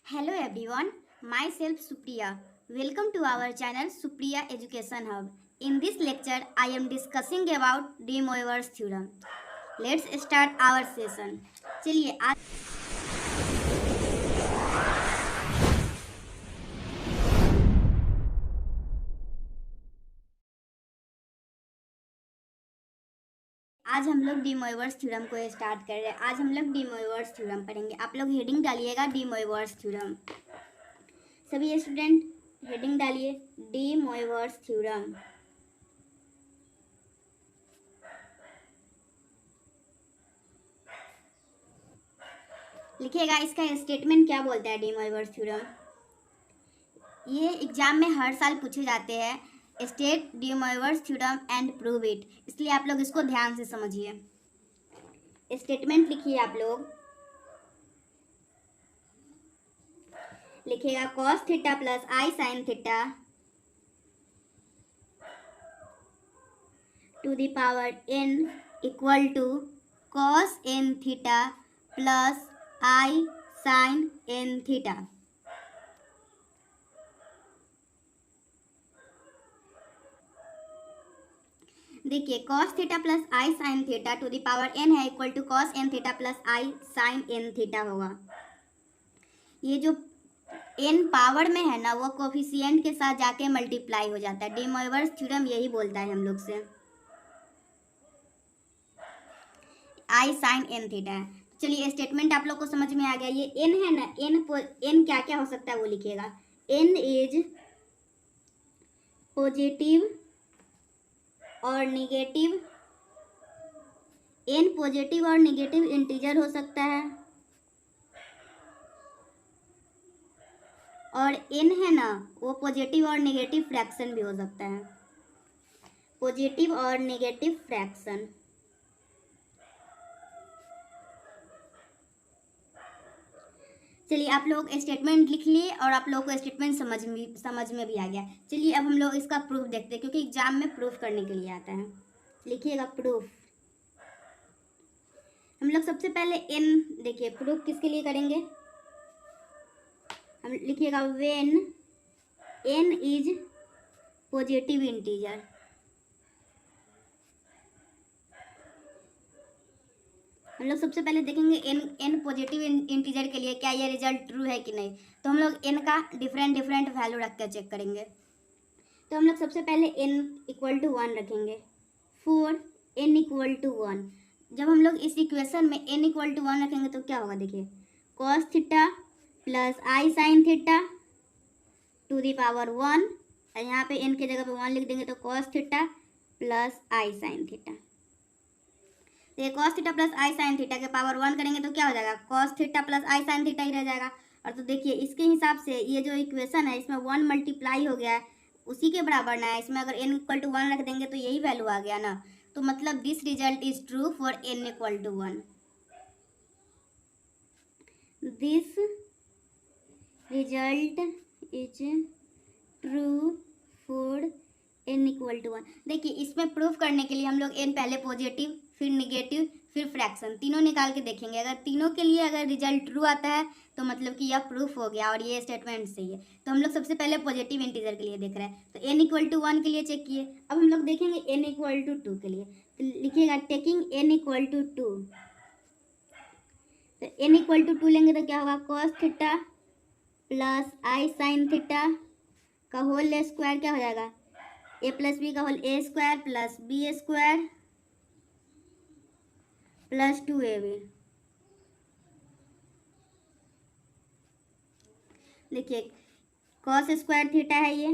Hello everyone, myself Supriya. Welcome to our channel Supriya Education Hub. In this lecture, I am discussing about De Moivre's theorem. Let's start our session. चलिए आज हम लोग D Moivre's theorem को start कर रहे हैं। आज हम लोग डी मोइवर्स थ्योरम पढ़ेंगे। आप लोग हेडिंग डालिएगा डी मोइवर्स थ्योरम। सभी स्टूडेंट हेडिंग डालिए डी मोइवर्स थ्योरम। लिखिएगा इसका स्टेटमेंट क्या बोलता है डी मोइवर्स थ्योरम। ये एग्जाम में हर साल पूछे जाते हैं। State D Moivre's theorem and prove it, इसलिए आप लोग इसको ध्यान से समझिए। स्टेटमेंट लिखिए आप लोग। लिखिएगा cos theta plus i sine theta to the power n equal to cos n theta plus i sine n theta. देखिए cos theta plus i sine theta to the power n है equal to cos n theta plus i sine n theta होगा। ये जो n power में है ना वो coefficient के साथ जाके मल्टीप्लाई हो जाता है। डी मोइवर्स थ्योरम यही बोलता है हम लोग से। आई साइन n थीटा है। चलिए स्टेटमेंट आप लोग को समझ में आ गया। ये n है ना, n क्या क्या हो सकता है वो लिखिएगा। n इज पॉजिटिव और निगेटिव। n पॉजिटिव और निगेटिव इंटीजर हो सकता है। और n है ना वो पॉजिटिव और निगेटिव फ्रैक्शन भी हो सकता है। पॉजिटिव और निगेटिव फ्रैक्शन। चलिए आप लोग स्टेटमेंट लिख लिए और आप लोगों को स्टेटमेंट समझ में भी आ गया। चलिए अब हम लोग इसका प्रूफ देखते हैं, क्योंकि एग्जाम में प्रूफ करने के लिए आता है। लिखिएगा प्रूफ। हम लोग सबसे पहले n देखिए प्रूफ किसके लिए करेंगे। हम लिखिएगा when n is positive integer. हम लोग सबसे पहले देखेंगे n पॉजिटिव इंटीजर के लिए क्या ये रिजल्ट ट्रू है कि नहीं। तो हम लोग n का डिफरेंट वैल्यू रख कर चेक करेंगे। तो हम लोग सबसे पहले n इक्वल टू 1 रखेंगे फॉर n इक्वल टू 1। जब हम लोग इस इक्वेशन में n इक्वल टू 1 रखेंगे तो क्या होगा। देखिए cos theta plus i sine theta to the power 1, और यहाँ पे n की जगह पे 1 लिख देंगे तो cos theta plus i sine theta. तो ये cos theta plus i sine theta के पावर 1 करेंगे तो क्या हो जाएगा, cos theta plus i sine theta ही रह जाएगा। और तो देखिए इसके हिसाब से ये जो इक्वेशन है इसमें 1 मल्टीप्लाई हो गया है, उसी के बराबर ना है। इसमें अगर n इक्वल टू 1 रख देंगे तो यही वैल्यू आ गया ना। तो मतलब this result is true for n equal to 1। This result is true for n equal to 1। देखिए इसमें प्रूफ करने के लिए हम लोग n पहले पॉजिटिव फिर निगेटिव फिर फ्रैक्शन तीनों निकाल के देखेंगे। अगर तीनों के लिए अगर रिजल्ट ट्रू आता है तो मतलब कि यह प्रूफ हो गया और ये स्टेटमेंट सही है। तो हम लोग सबसे पहले पॉजिटिव इंटीजर के लिए देख रहे हैं, तो n इक्वल टू 1 के लिए चेक किए। अब हम लोग देखेंगे n इक्वल टू 2 के लिए। तो लिखिएगा टेकिंग n इक्वल टू 2। तो n इक्वल टू 2 लेंगे तो क्या होगा, cos theta plus i sine theta का होल स्क्वायर क्या हो जाएगा, ए प्लस बी का whole A square plus B square plus 2ab। देखिए कॉस स्क्वायर थीटा है ये,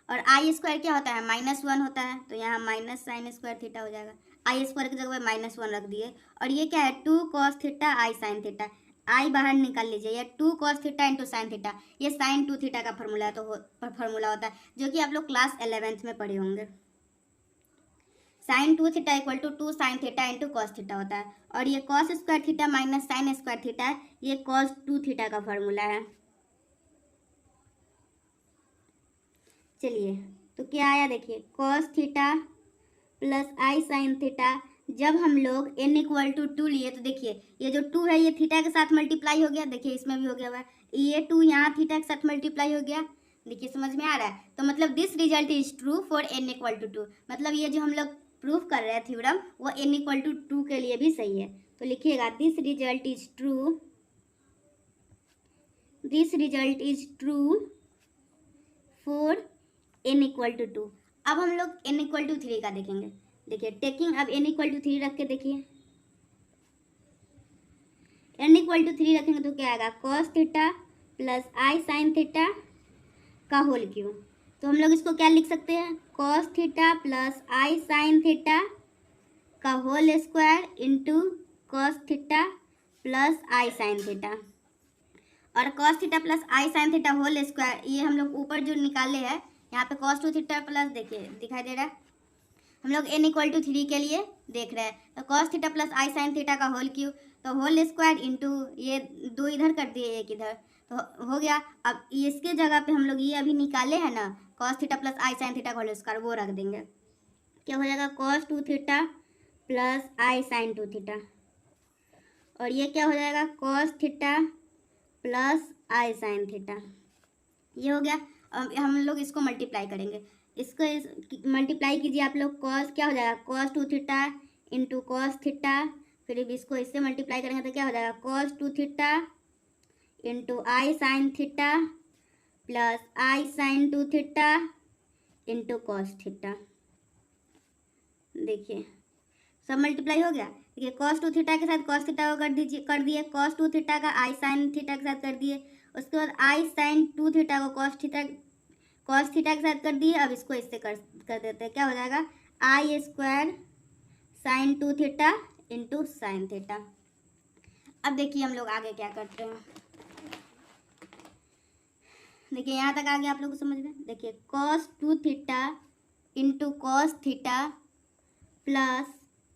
और आई स्क्वायर क्या होता है, -1 होता है। तो यहाँ माइनस साइन स्क्वायर थीटा हो जाएगा। आई स्क्वायर की जगह पे -1 रख दिए। और ये क्या है, 2 कॉस थीटा आई साइन थीटा। आई बाहर निकाल लीजिए, ये 2 cos theta into sine theta, ये साइन 2 थीटा का फॉर्मूला फॉर्मूला होता है, जो कि आप लोग क्लास 11th में पढ़े होंगे। Sine 2 theta equal to 2 sine theta into cos theta होता है। और ये cos square theta minus sine square theta है, ये कॉस 2 थीटा का फॉर्मूला है। चलिए तो क्या आया, देखिए cos theta plus i sine theta जब हम लोग n=2 लिए तो देखिए ये जो 2 है ये थीटा के साथ मल्टीप्लाई हो गया, देखिए इसमें भी हो गया हुआ है, ये 2 यहाँ थीटा के साथ मल्टीप्लाई हो गया, देखिए समझ में आ रहा है। तो मतलब this result is true for n=2, मतलब ये जो हम लोग प्रूफ कर रहे हैं थ्योरम वो n=2 के लिए भी सही है। तो लिखिएगा this result is true, this result is true for n=2। अब हम लोग n=3 का देखेंगे। देखिए टेकिंग अब n=3 रख के देखिए, n=3 रखेंगे तो क्या आएगा, cos theta plus i sine theta का होल क्यूब। तो हम लोग इसको क्या लिख सकते हैं, cos theta plus i sine theta का whole square into cos theta plus i sine theta. और cos theta plus i sine theta whole square ये हम लोग ऊपर जो निकाले हैं यहाँ पे cos 2 थीटा प्लस, देखिए दिखाई दे रहा है, हम लोग n=3 के लिए देख रहे हैं। तो cos theta plus i sine theta का होल क्यूब, तो होल स्क्वायर इंटू ये 2 इधर कर दिए एक इधर, तो हो गया। अब इसके जगह पे हम लोग ये अभी निकाले हैं ना cos theta plus i sine theta का होल स्क्वायर, वो रख देंगे, क्या हो जाएगा cos 2 theta plus i sine 2 theta, और ये क्या हो जाएगा cos theta plus i sine theta, ये हो गया। अब हम लोग इसको मल्टीप्लाई करेंगे, इसको मल्टीप्लाई कीजिए आप लोग, cos क्या हो जाएगा cos 2 theta into cos theta, फिर इसको इससे मल्टीप्लाई करेंगे तो क्या हो जाएगा cos 2 theta into i sine theta plus i sine 2 theta into cos theta. देखिए सब मल्टीप्लाई हो गया। देखिए cos 2 थीटा के साथ cos थीटा को कर दिए cos 2 थीटा का आई साइन थीटा के साथ कर दिए, उसके बाद आई साइन 2 थीटा को cos थीटा के साथ कर दिए। अब इसको इससे कर देते हैं, क्या हो जाएगा i square sine 2 theta into sine theta. अब देखिए हम लोग आगे क्या करते हैं, देखिए यहाँ तक आ गया आप लोग को समझ में। देखिए cos 2 theta into cos theta plus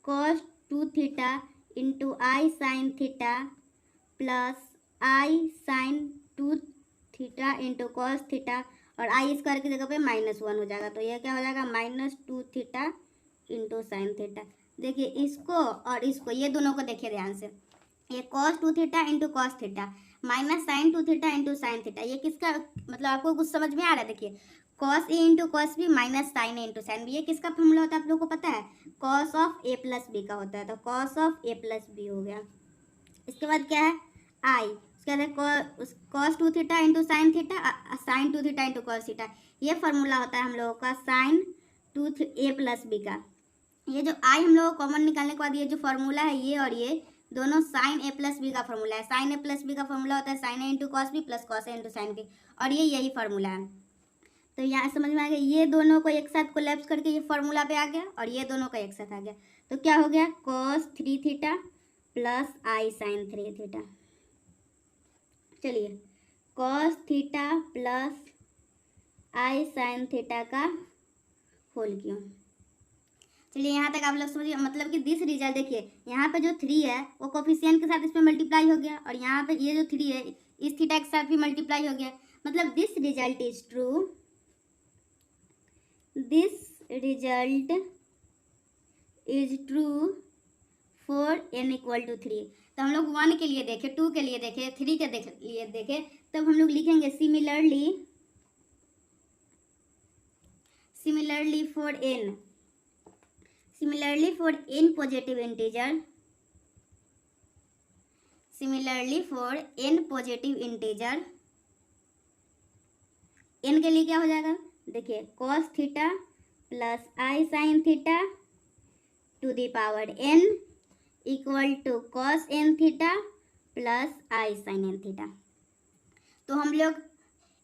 cos 2 theta into i sine theta plus i sine 2 theta into cos theta, और आई स्क्वायर की जगह पे -1 हो जाएगा, तो यह क्या हो जाएगा -2 थीटा इंटू साइन थीटा। देखिए इसको और इसको, ये दोनों को देखिए ध्यान से, ये cos 2 theta into cos theta minus sine 2 theta into sine theta, ये किसका मतलब आपको कुछ समझ में आ रहा है। देखिए cos a into cos B minus sine A into sine B, ये किसका फॉर्मूला होता है आप लोगों को पता है, cos of a plus B का होता है, तो cos of a plus b हो गया। इसके बाद क्या है आई, उसके बाद cos 2 theta into sine theta sine 2 theta into cos theta, ये फार्मूला होता है हम लोगों का साइन 2 a प्लस बी का। ये जो आई हम लोगों को कॉमन निकालने के बाद ये जो फार्मूला है ये और ये दोनों साइन ए प्लस बी का फार्मूला है। साइन ए प्लस बी का फार्मूला होता है sine A into cos B plus cos A into sine B, और ये यही फार्मूला है। तो यहाँ समझ में आ गया, ये दोनों को एक साथ कोलैप्स करके ये फार्मूला पे आ गया और ये दोनों का एक साथ आ गया, तो क्या हो गया cos 3 theta plus i sine 3 theta. चलिए cos theta plus i sine theta का होल क्यूब। चलिए यहाँ तक आप लोग समझिए, मतलब कि दिस रिजल्ट, देखिए यहाँ पे जो 3 है वो कोफिशिएंट के साथ इसमें मल्टीप्लाई हो गया, और यहाँ पे ये जो 3 है इस थीटा के साथ भी मल्टीप्लाई हो गया, मतलब this result is true, this result is true for n=3। तो हम लोग 1 के लिए देखे, 2 के लिए देखे, 3 के लिए देखे, तब हम लोग लिखेंगे similarly for n, similarly for n positive integer, similarly for n positive integer, n के लिए क्या हो जाएगा, देखिए cos theta plus i sine theta to the power n equal to cos n theta plus i sine n theta. तो हम लोग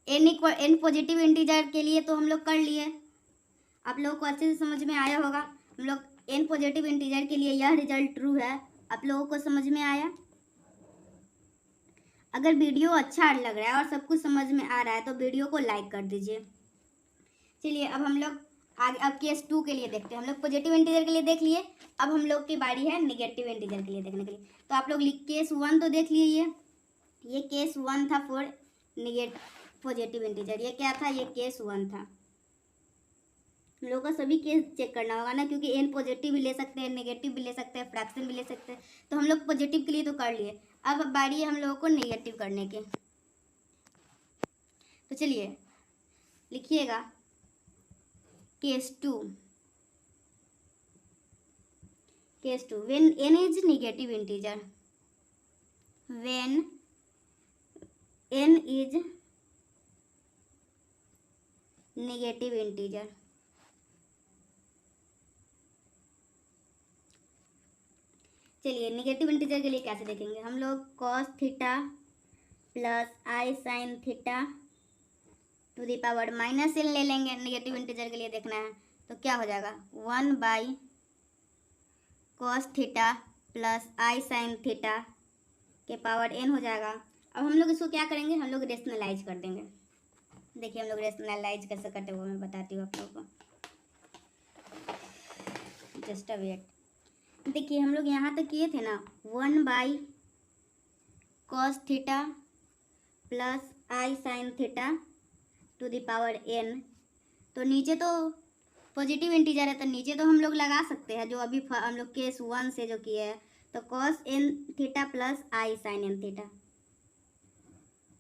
n positive integer के लिए तो हम लोग कर लिए, आप लोगों को अच्छे से समझ में आया होगा। हम लोग n पॉजिटिव इंटीजर के लिए यह रिजल्ट ट्रू है, आप लोगों को समझ में आया। अगर वीडियो अच्छा लग रहा है और सब कुछ समझ में आ रहा है तो वीडियो को लाइक कर दीजिए। चलिए अब हम लोग आगे अब केस 2 के लिए देखते हैं। हम लोग पॉजिटिव इंटीजर के लिए देख लिए, अब हम लोग की बारी है निगेटिव इंटीजर के लिए देखने के लिए। तो आप लोग केस 1 तो देख लिए, ये केस 1 था फॉर पॉजिटिव इंटीजर, ये क्या था, ये केस 1 था। हम लोगों को सभी केस चेक करना होगा ना, क्योंकि एन पॉजिटिव भी ले सकते हैं, नेगेटिव भी ले सकते हैं, फ्रैक्शन भी ले सकते हैं। तो हम लोग पॉजिटिव के लिए तो कर लिए, अब बारी है हम लोगों को नेगेटिव करने की। तो चलिए लिखिएगा case two. When n is negative integer, when n is negative integer, चलिए नेगेटिव इंटीजर के लिए कैसे देखेंगे हम लोग, cos theta plus i sine theta to the power minus n ले लेंगे। नेगेटिव इंटीजर के लिए देखना है तो क्या हो जाएगा, 1 cos theta plus i sine theta के पावर एन हो जाएगा। अब हम लोग इसको क्या करेंगे, हम लोग रेशनलाइज कर देंगे। देखिए हम लोग रेशनलाइज कैसे करते हुए मैं बताती हूँ आप लोगों को, जस्ट अ वेट। देखिए हम लोग यहाँ तक किए थे ना, 1 cos theta plus i sine theta to the power n. तो नीचे तो पॉजिटिव इंटीजर है तो नीचे तो हम लोग लगा सकते हैं, जो अभी हम लोग केस 1 से जो किए हैं। तो cos n theta plus i sine n theta,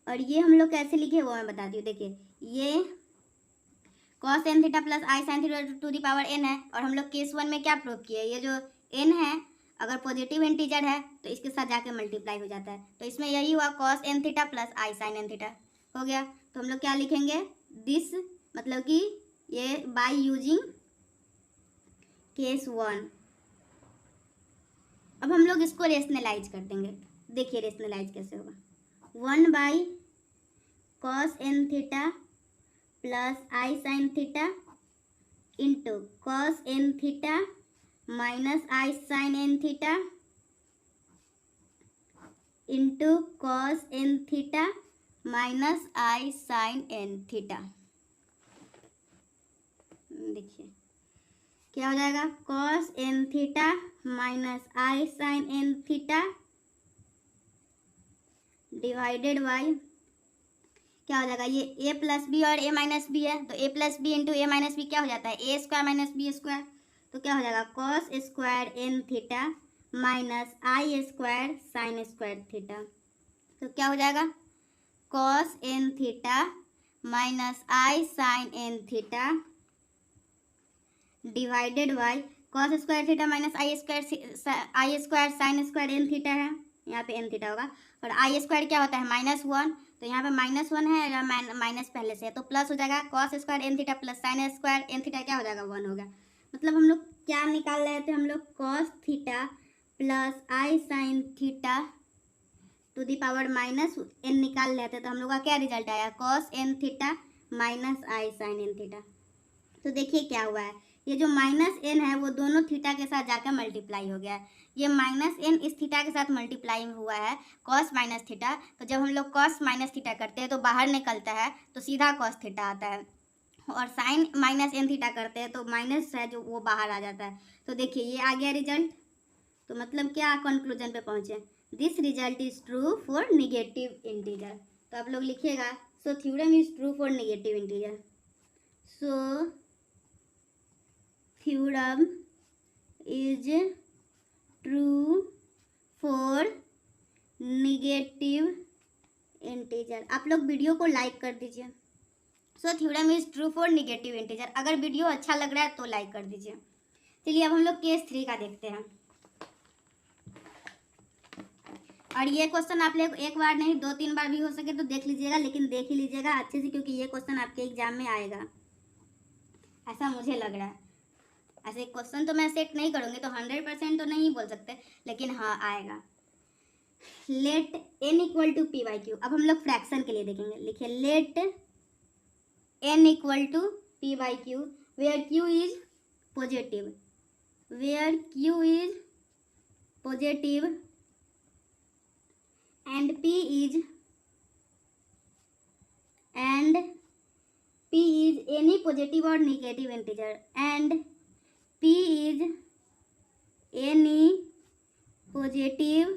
और ये हम लोग कैसे लिखे वो मैं बताती हूँ। देखिए ये cos n theta plus i sine theta to the power n है, और हम लोग केस 1 में क्या प्रूव किए, ये जो एन है अगर पॉजिटिव इंटीजर है तो इसके साथ जाके मल्टीप्लाई हो जाता है। तो इसमें यही हुआ cos n theta plus i sine n theta हो गया। तो हम लोग क्या लिखेंगे, दिस, मतलब कि ये बाय यूजिंग केस 1। अब हम लोग इसको रेशनलाइज कर देंगे। देखिए रेशनलाइज कैसे होगा, 1 cos n theta plus i sine theta into cos n theta minus i sine n theta into cos n theta minus i sine n theta. देखिए क्या हो जाएगा, cos n theta minus i sine n theta divided by क्या हो जाएगा, ये ए plus B और ए minus B है, तो A plus B into A minus B क्या हो जाता है, A square minus B square. तो क्या हो जाएगा, cos square n theta minus i square sine square theta. तो क्या हो जाएगा, cos n theta minus i sine n theta divided by cos square theta minus i square sine square n theta है, यहाँ पे एन थीटा होगा, और i square क्या होता है -1, तो यहाँ पे -1 है या माइनस पहले से है तो प्लस हो जाएगा, cos square n theta plus sine square n theta क्या हो जाएगा, 1 हो गया। मतलब हम लोग क्या निकाल रहे थे, हम लोग cos theta plus i sine theta to the power minus n निकाल रहे थे, तो हम लोग का क्या रिजल्ट आया, cos n theta minus i sine n theta. तो देखिए क्या हुआ है, ये जो माइनस एन है वो दोनों थीटा के साथ जाकर मल्टीप्लाई हो गया है। ये माइनस एन इस थीटा के साथ मल्टीप्लाई हुआ है कॉस माइनस थीटा, तो जब हम लोग कॉस माइनस थीटा करते हैं तो बाहर निकलता है तो सीधा कॉस थीटा आता है, और साइन माइनस एन थीटा करते हैं तो माइनस है जो वो बाहर आ जाता है। तो देखिए ये आ गया रिजल्ट। तो मतलब क्या कंक्लूजन पे पहुंचे, this result is true for negative integer. तो आप लोग लिखिएगा, so theorem is true for negative integer. So theorem is true for negative integer. आप लोग वीडियो को लाइक कर दीजिए। So theorem is true for negative integer. अगर वीडियो अच्छा लग रहा है तो लाइक कर दीजिए। चलिए अब हम लोग केस 3 का देखते हैं। और ये क्वेश्चन आप लोग एक बार नहीं 2-3 बार भी हो सके तो देख लीजिएगा, लेकिन देख ही लीजिएगा अच्छे से, क्योंकि ये क्वेश्चन आपके एग्जाम में आएगा, ऐसा मुझे लग रहा है। ऐसे क्वेश्चन तो मैं सेट नहीं करूँगी तो 100% तो नहीं बोल सकते, लेकिन हाँ आएगा। Let n equal to P by Q. अब हम लोग फ्रैक्शन के लिए देखेंगे। लिखिए let n equal to P by Q where Q is positive, where Q is positive and p is any positive और negative integer, and p is any positive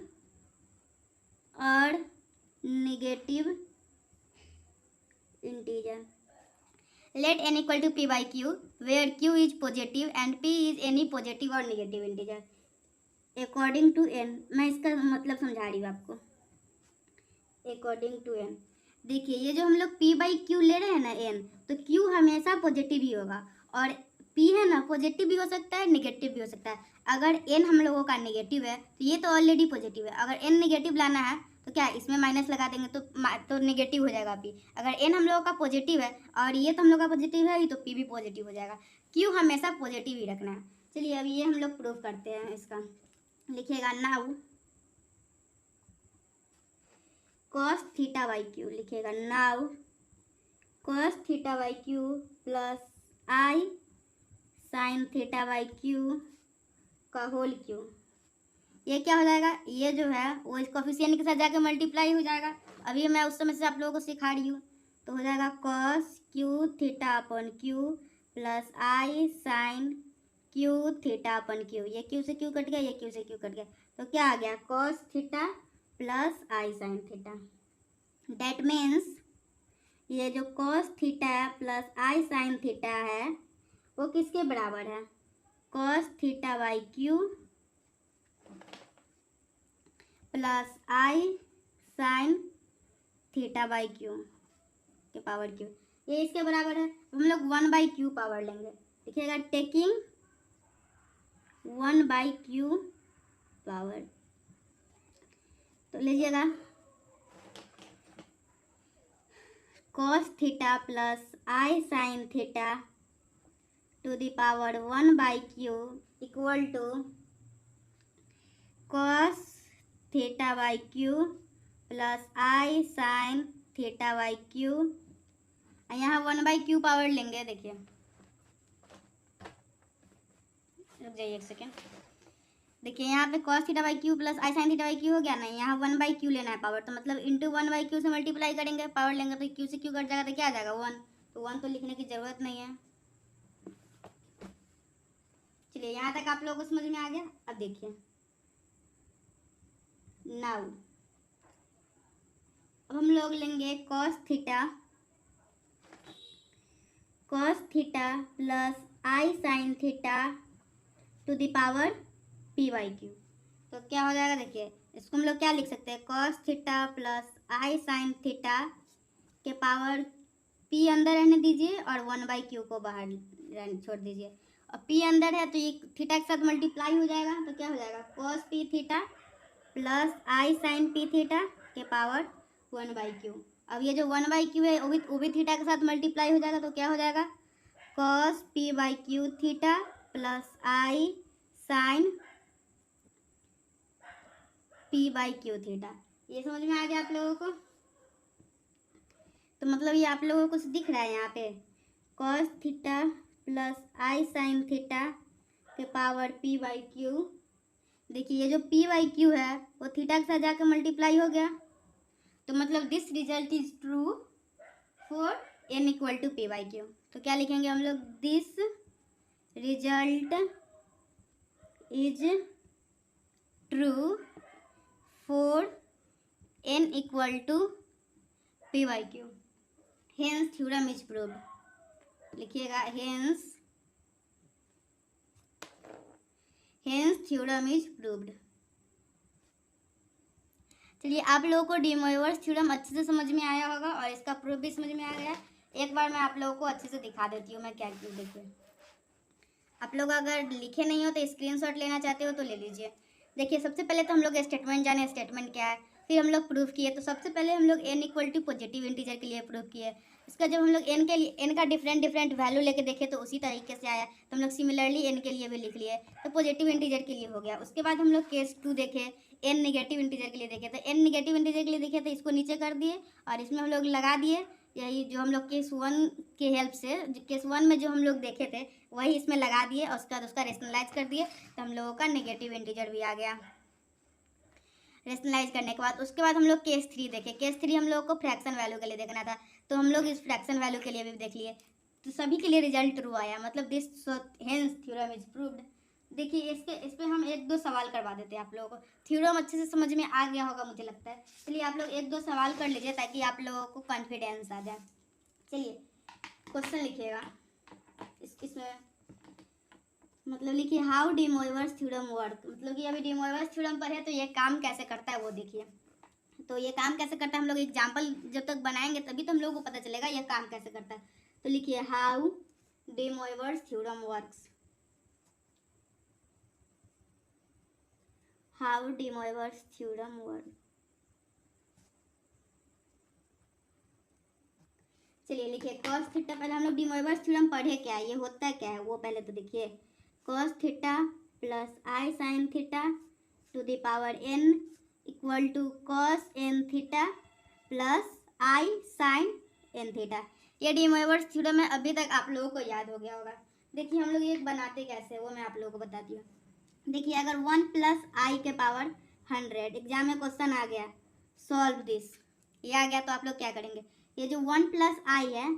और negative integer. Let n equal to p by Q where q is positive and p is any positive और negative integer according to n। मैं इसका मतलब समझा रही हूँ आपको। अकॉर्डिंग टू n देखिए, ये जो हम लोग p बाई क्यू ले रहे हैं ना n, तो q हमेशा पॉजिटिव ही होगा और p है ना पॉजिटिव भी हो सकता है निगेटिव भी हो सकता है। अगर n हम लोगों का नेगेटिव है तो ये तो ऑलरेडी पॉजिटिव है। अगर n नेगेटिव लाना है तो क्या इसमें माइनस लगा देंगे तो नेगेटिव हो जाएगा p। अगर n हम लोगों का पॉजिटिव है और ये तो हम लोग का पॉजिटिव है ही, तो p भी पॉजिटिव हो जाएगा। q हमेशा पॉजिटिव ही रखना है। चलिए अब ये हम लोग प्रूव करते हैं। इसका लिखिएगा now cos theta by Q, लिखिएगा now cos theta by Q plus i sine theta by Q का होल क्यू। ये क्या हो जाएगा, ये जो है वो इस कोफिशिएंट के साथ जाके मल्टीप्लाई हो जाएगा। अभी मैं उस समय से आप लोगों को सिखा रही हूँ। तो हो जाएगा cos Q theta upon Q plus i sign Q theta upon Q. ये क्यू से क्यू कट गया, ये क्यू से क्यू कट गया, तो क्या आ गया cos theta plus i sine theta. That means ये जो cos theta plus i sine theta है वो किसके बराबर है, cos theta by Q plus i sine theta by Q के पावर क्यू। ये इसके बराबर है। हम लोग 1 बाई क्यू पावर लेंगे। देखिएगा टेकिंग 1 बाई क्यू पावर, तो लीजिएगा cos theta plus i sine theta to the power 1 by q equal to cos theta by Q plus i sine theta by q. यहाँ 1 बाई क्यू पावर लेंगे। देखिए रुक जाइए एक सेकेंड। देखिए यहाँ पे cos theta by Q plus i sine theta by Q हो गया ना, यहाँ 1 बाई क्यू लेना है पावर, तो मतलब इंटू 1 बाई क्यू से मल्टीप्लाई करेंगे, पावर लेंगे तो क्यू से क्यू कट जाएगा तो क्या आ जाएगा 1। तो 1 तो लिखने की ज़रूरत नहीं है। चलिए यहाँ तक आप लोगों को समझ में आ गया। अब देखिए नाउ अब हम लोग लेंगे cos theta plus i sine theta to the power p by q. तो क्या हो जाएगा, देखिए इसको हम लोग क्या लिख सकते हैं, cos theta plus i sine theta के पावर p अंदर रहने दीजिए और 1 बाई क्यू को बाहर छोड़ दीजिए। और p अंदर है तो ये थीटा के साथ मल्टीप्लाई हो जाएगा, तो क्या हो जाएगा cos p theta plus i sine p theta के पावर 1 बाई क्यू। अब ये जो 1 बाई क्यू है वो भी थीटा के साथ मल्टीप्लाई हो जाएगा, तो क्या हो जाएगा cos p by q theta plus i sine p by q theta. ये समझ में आ गया आप लोगों को। तो मतलब ये आप लोगों को कुछ दिख रहा है यहाँ पे cos theta plus i sine theta के पावर p बाई क्यू। देखिए ये जो p बाई क्यू है वो थीटा के साथ जाकर मल्टीप्लाई हो गया, तो मतलब this result is true for n equal to p by q. तो क्या लिखेंगे हम लोग, this result is true for n equal to p by q. Hence theorem is proved. लिखिएगा हेंस थ्योरम इज प्रूव्ड। चलिए आप लोगों को डी मोइवर्स थ्योरम अच्छे से समझ में आया होगा और इसका प्रूफ भी समझ में आ गया। एक बार मैं आप लोगों को अच्छे से दिखा देती हूँ मैं क्या क्यों। देखिए आप लोग अगर लिखे नहीं हो तो स्क्रीनशॉट लेना चाहते हो तो ले लीजिए। देखिए सबसे पहले तो हम लोग स्टेटमेंट जाने स्टेटमेंट क्या है, फिर हम लोग प्रूफ किए। तो सबसे पहले हम लोग n equal to positive integer के लिए प्रूफ किए। इसका जब हम लोग n का डिफरेंट वैल्यू लेके देखे तो उसी तरीके से आया, तो हम लोग सिमिलरली n के लिए भी लिख लिए, तो पॉजिटिव इंटीजर के लिए हो गया। उसके बाद हम लोग केस 2 देखे, n नेगेटिव इंटीजर के लिए देखे, तो n नेगेटिव इंटीजर के लिए देखे तो इसको नीचे कर दिए और इसमें हम लोग लगा दिए यही जो हम लोग केस 1 के हेल्प से, केस 1 में जो हम लोग देखे थे वही इसमें लगा दिए और उसके बाद उसका रेशनलाइज कर दिए, तो हम लोगों का नेगेटिव इंटीजर भी आ गया रेशनलाइज करने के बाद। उसके बाद हम लोग केस 3 देखे। केस 3 हम लोगों को फ्रैक्शन वैल्यू के लिए देखना था, तो हम लोग इस फ्रैक्शन वैल्यू के लिए भी देख लिए, तो सभी के लिए रिजल्ट ट्रू आया, मतलब this hence theorem is proved. देखिए इस पर हम 1-2 सवाल करवा देते हैं आप लोगों को। थ्योरम अच्छे से समझ में आ गया होगा मुझे लगता है। चलिए आप लोग 1-2 सवाल कर लीजिए ताकि आप लोगों को कॉन्फिडेंस आ जाए। चलिए क्वेश्चन लिखिएगा इसमें, मतलब लिखिए how D Moivre's theorem work, मतलब कि अभी डी मोइवर्स थ्योरम पर है तो ये काम कैसे करता है वो देखिए। तो ये काम कैसे करता है हम लोग एग्जाम्पल जब तक बनाएंगे तभी तो हम लोग को पता चलेगा ये काम कैसे करता है। तो लिखिए how D Moivre's theorem works, how D Moivre's theorem work. चलिए लिखिए कॉस थीटा, पहले हम लोग डी मोइवर्स थ्योरम पढ़े क्या है, ये होता क्या है वो पहले तो देखिए। Cos theta plus i sine theta to the power n equal to cos n theta plus i sine n theta. ये डी मोइवर्स थ्योरम है, अभी तक आप लोगों को याद हो गया होगा। देखिए हम लोग ये बनाते कैसे वो मैं आप लोगों को बताती हूँ। देखिए अगर 1 प्लस आई के पावर 100, एग्जाम में क्वेश्चन आ गया सॉल्व दिस, ये आ गया तो आप लोग क्या करेंगे, ये जो 1 प्लस आई है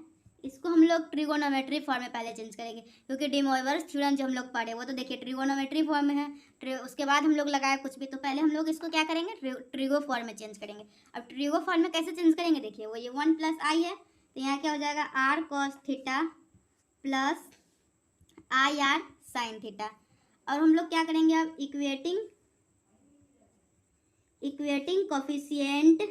इसको हम लोग ट्रिगोनोमेट्री फॉर्म में पहले चेंज करेंगे, क्योंकि डी मोइवर्स थ्योरम जो हम लोग पढ़े वो तो देखिए ट्रिगोनोमेट्री फॉर्म में है। उसके बाद हम लोग लगाए कुछ भी, तो पहले हम लोग इसको क्या करेंगे ट्रिगो फॉर्म में चेंज करेंगे। अब ट्रिगो फॉर्म में कैसे चेंज करेंगे, देखिए वो ये 1 प्लस आई है तो यहाँ क्या हो जाएगा r cos theta plus i r sine theta. और हम लोग क्या करेंगे अब इक्वेटिंग कोफिशिएंट,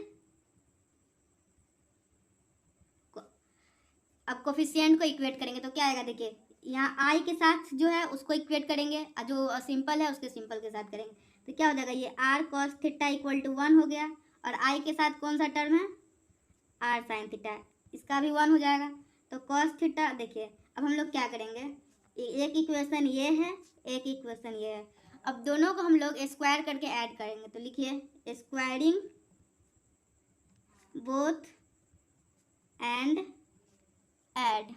अब कोफिशिएंट को इक्वेट करेंगे तो क्या आएगा, देखिए यहाँ आई के साथ जो है उसको इक्वेट करेंगे, जो सिंपल है उसके सिंपल के साथ करेंगे तो क्या हो जाएगा ये r cos theta equal to 1 हो गया, और आई के साथ कौन सा टर्म है आर साइन थीटा, इसका भी 1 हो जाएगा। तो कॉस थीटा देखिए अब हम लोग क्या करेंगे, एक इक्वेशन ये है एक इक्वेशन ये है, अब दोनों को हम लोग स्क्वायर करके ऐड करेंगे। तो लिखिए स्क्वायरिंग बोथ एंड ऐड,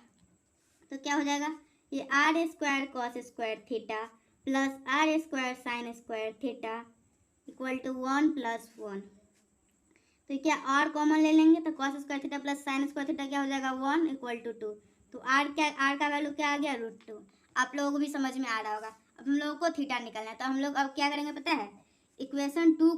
तो क्या हो जाएगा ये r square cos square theta plus r square sine square theta equal to 1 plus 1। तो क्या आर कॉमन ले लेंगे तो cos square theta plus sine square theta क्या हो जाएगा 1 इक्वल टू 2। तो आर का वैल्यू क्या आ गया √2। आप लोगों को भी समझ में आ रहा होगा। अब हम लोगों को थीटा निकालना है तो हम लोग अब क्या करेंगे पता है, इक्वेशन 2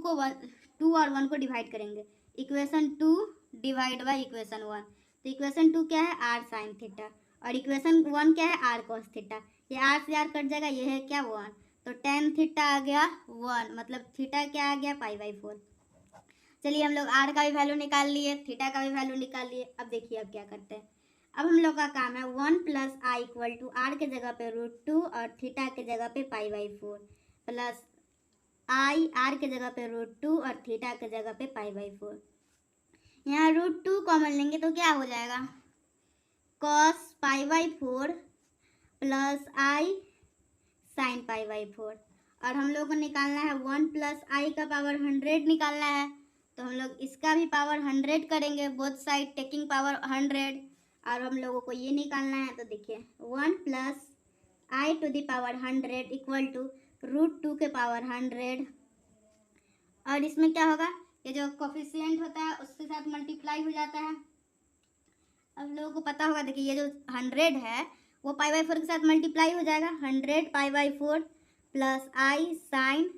और 1 को डिवाइड करेंगे, इक्वेशन 2 डिवाइड बाई इक्वेशन 1। तो इक्वेशन 2 क्या है आर साइन थीटा और इक्वेशन 1 क्या है आर कॉस थीटा, ये आर से आर कट जाएगा, ये है क्या 1, तो टेन थीटा आ गया 1, मतलब थीटा क्या आ गया π/4। चलिए हम लोग आर का भी वैल्यू निकाल लिए, थीटा का भी वैल्यू निकाल लिए। अब देखिए अब क्या करते हैं, अब हम लोग का काम है 1 plus i equal to r के जगह पे √2 और थीटा के जगह पे π/4 प्लस आई आर के जगह पे √2 और थीटा के जगह पे π/4। यहाँ √2 कॉमन लेंगे तो क्या हो जाएगा cos π/4 प्लस आई साइन π/4। और हम लोग को निकालना है 1 प्लस आई का पावर 100 निकालना है, तो हम लोग इसका भी पावर 100 करेंगे, बोथ साइड टेकिंग पावर 100। और हम लोगों को ये निकालना है तो देखिए 1 plus i to the power 100 equal to √2 के पावर 100। और इसमें क्या होगा, ये जो कोफिशिएंट होता है उसके साथ मल्टीप्लाई हो जाता है। अब लोगों को पता होगा, देखिए ये जो 100 है वो π/4 के साथ मल्टीप्लाई हो जाएगा, 100 π/4 प्लस आई साइन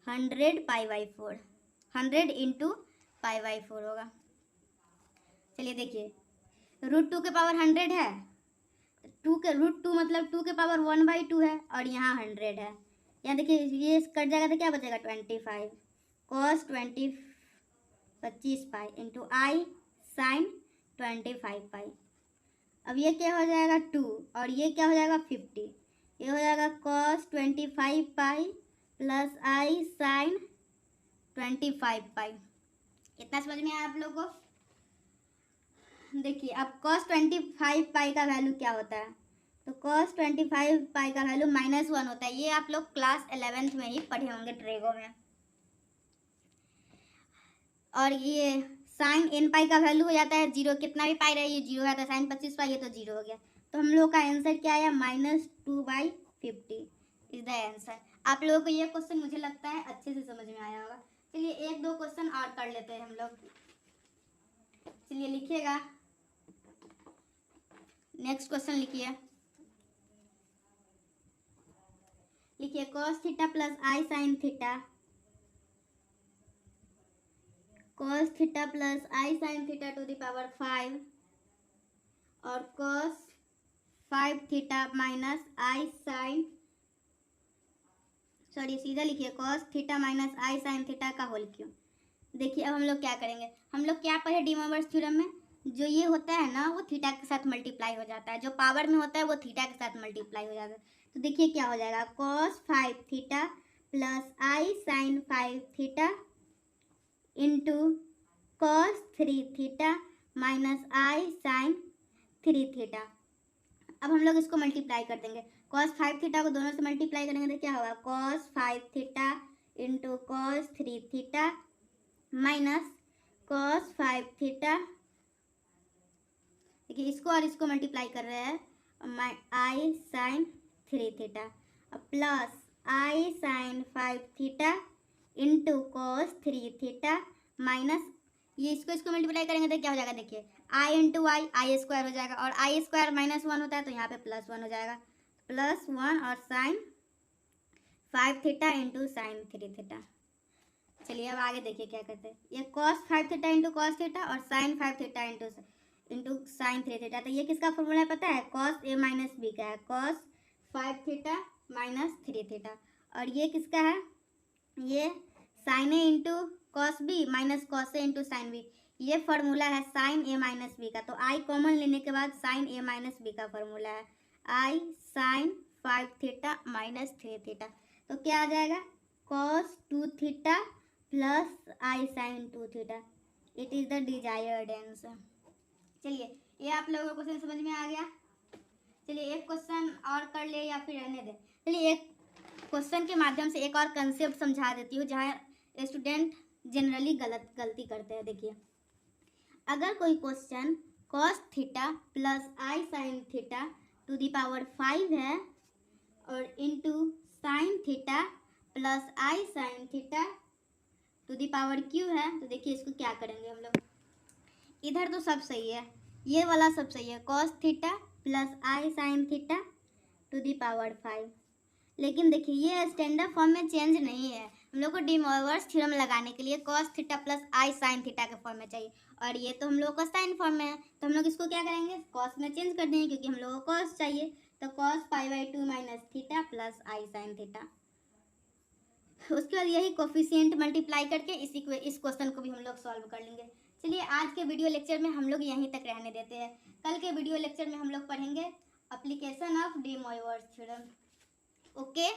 100 π/4, 100 इंटू π/4 होगा। चलिए देखिए √2 के पावर 100 है, √2 मतलब 2 के पावर 1/2 है, और यहाँ 100 है, यहाँ देखिए ये कट जाएगा तो क्या बचेगा 25 cos 25 pi into i sign 25 पाई। अब ये क्या हो जाएगा 2 और ये क्या हो जाएगा 50, ये हो जाएगा cos 25 pi plus i sign 25 पाई। इतना समझ में आया आप लोग को। देखिए अब cos 25 पाई का वैल्यू क्या होता है, तो cos 25 पाई का वैल्यू -1 होता है, ये आप लोग क्लास 11th में ही पढ़े होंगे ट्रेगो में। और ये साइन n पाई का वैल्यू हो जाता है 0, कितना भी पाई रहे ये 0 है, तो साइन 25 पाई ये तो 0 हो गया। तो हम लोग का आंसर क्या आया -2/50 इज द आंसर। आप लोगों को ये क्वेश्चन मुझे लगता है अच्छे से समझ में आया होगा। चलिए एक दो क्वेश्चन और कर लेते हैं हम लोग। चलिए लिखिएगा, नेक्स्ट क्वेश्चन लिखिए cos theta plus i sine theta, cos theta plus i sine theta to the power 5 और cos 5 theta minus i sign, sorry सीधा लिखिए cos theta minus i sine theta का होल क्यूब। देखिए अब हम लोग क्या करेंगे, हम लोग क्या पढ़े डी मोइवर्स थ्योरम में, जो ये होता है ना वो थीटा के साथ मल्टीप्लाई हो जाता है, जो पावर में होता है वो थीटा के साथ मल्टीप्लाई हो जाता है। तो देखिए क्या हो जाएगा, cos 5 theta plus i sine 5 theta into cos 3 theta minus i sine 3 theta. अब हम लोग इसको मल्टीप्लाई कर देंगे, cos 5 थीटा को दोनों से मल्टीप्लाई करेंगे तो क्या होगा, cos 5 theta into cos 3 theta minus cos 5 theta, देखिए इसको और इसको मल्टीप्लाई कर रहे हैं, i sine 3 theta plus i sine 5 theta into cos 3 theta minus, ये इसको मल्टीप्लाई करेंगे तो क्या हो जाएगा, देखिए i into y i square हो जाएगा, और आई स्क्वायर -1 होता है तो यहाँ पे +1 हो जाएगा, +1 और sine 5 theta into sine 3 theta. चलिए अब आगे देखिए क्या करते हैं, ये cos 5 theta into cos theta और sine 5 theta into sine 3 theta. तो ये किसका फॉर्मूला है पता है, cos a माइनस बी का है, cos 5 थीटा माइनस 3 थीटा। और ये किसका है, ये sine A into cos B minus cos A into sine B, ये फॉर्मूला है साइन ए माइनस बी का। तो आई कॉमन लेने के बाद साइन ए माइनस बी का फॉर्मूला है i sine 5 theta minus 3 theta. तो क्या आ जाएगा, cos 2 theta plus i sine 2 theta. It is the desired answer. चलिए ये आप लोगों को क्वेश्चन समझ में आ गया। चलिए एक क्वेश्चन और कर ले या फिर रहने दें। चलिए एक क्वेश्चन के माध्यम से एक और कंसेप्ट समझा देती हूँ जहाँ स्टूडेंट जनरली गलती करते हैं। देखिए अगर कोई question cos theta plus i sine theta to the power 5 है और into sine theta plus i sine theta to the power q है, तो देखिए इसको क्या करेंगे हम लोग, इधर तो सब सही है, ये वाला सब सही है, cos theta plus i sine theta to the power 5, लेकिन देखिए ये स्टैंडर्ड फॉर्म में चेंज नहीं है। हम लोग को डी मोइवर्स थ्योरम लगाने के लिए cos theta plus i sine theta के फॉर्म में चाहिए, और ये तो हम लोग का साइन फॉर्म में है, तो हम लोग इसको क्या करेंगे, cos में चेंज कर देंगे क्योंकि हम लोग को cos चाहिए। तो cos π/2 minus theta plus i sine theta. उसके बाद यही कोफिशिएंट मल्टीप्लाई करके इस क्वेश्चन को भी हम लोग सॉल्व कर लेंगे। चलिए आज के वीडियो लेक्चर में हम लोग यहीं तक रहने देते हैं। कल के वीडियो लेक्चर में हम लोग पढ़ेंगे application of D Moivre's theorem. Okay.